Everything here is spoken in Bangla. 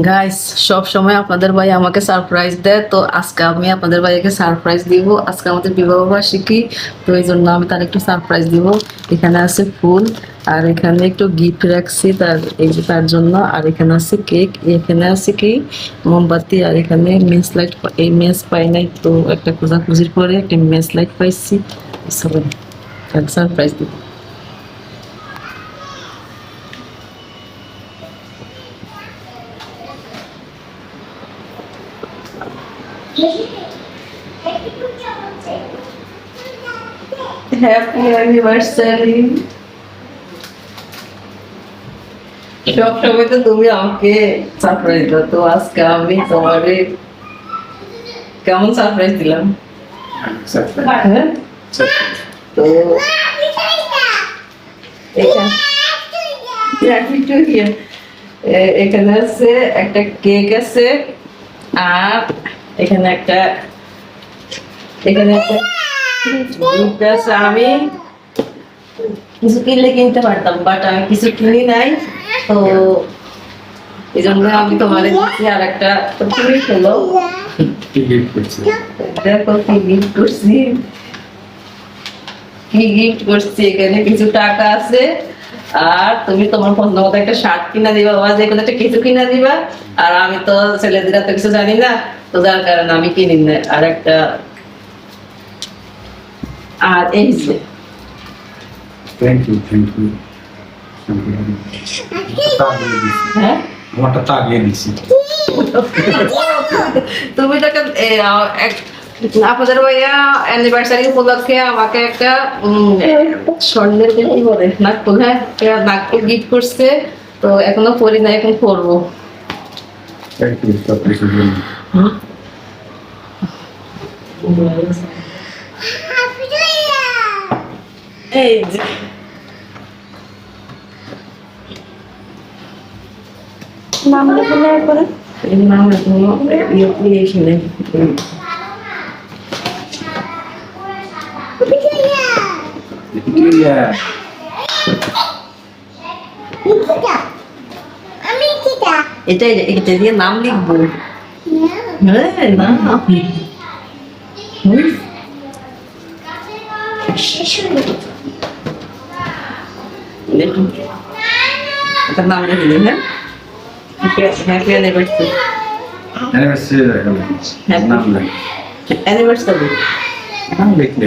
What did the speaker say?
গাইস, সব সময় আপনাদের ভাই আমাকে সারপ্রাইজ দেয়, তো আজকে আমি আপনাদের ভাইকে সারপ্রাইজ দিব। আজকে আমাদের বিবাহ বার্ষিকী, তো এই জন্য আমি তার একটু সারপ্রাইজ দিব। এখানে আছে ফুল, আর এখানে একটু গিফট রাখছি তার, এই যে তার জন্য। আর এখানে আছে কেক, এখানে আছে কি মোমবাতি, আর এখানে মেস লাইট। এই মেস পাই নাই, তো একটা খোঁজাখুঁজির পরে একটা মেস লাইট পাইছি। সারপ্রাইজ দিব। Happy anniversary. সব সময় তো তুমি আমাকে সারপ্রাইজ দাও, তো আজকে আমি তোমারে কেমন সারপ্রাইজ দিলাম? হ্যাঁ? তো এখানে আছে একটা কেক আছে, আর এখানে একটা gift আছে। আমি কিছু কিনলে কিনতে পারতাম, বাট আমি কিছু কিনি নাই, তো এই জন্য আমি তোমার দিচ্ছি। আর একটা তুমি খেলো, দেখো কি গিফট করছি। কি গিফট করছি, এখানে কিছু টাকা আছে, আর তুমি তোমার পছন্দ মতো একটা শার্ট কিনা দিবা বা যে কোনো একটা কিছু কিনা দিবা। আর আমি তো ছেলেদের তো কিছু জানি না, তো যার কারণে আমি কিনি না। আর একটা, আর এই যে থ্যাংক ইউ হ্যাঁ, আমারটা তাগিয়ে দিচ্ছি। তুমি তাকে আপনাদের ভাইয়া অ্যানিভার্সারি উপলক্ষে আমাকে একটা স্বর্ণের কি বলে নাকফুল, হ্যাঁ নাকফুল গিফট করছে। তো এখনো পরি না, এখন পরবো। থ্যাংক ইউ সব কিছুর জন্য। এই যে নাম লেখা নেওয়ার পরে এই নাম এখনো এখানে এটা দিয়ে নাম লিখবো। হ্যাঁ না, দেখুন এটার নাম লিখে দিন। হ্যাঁ, হ্যাপি অ্যানিভার্সারি। অ্যানিভার্সারি নাম লেখ। অ্যানিভার্সারি নাম লিখলে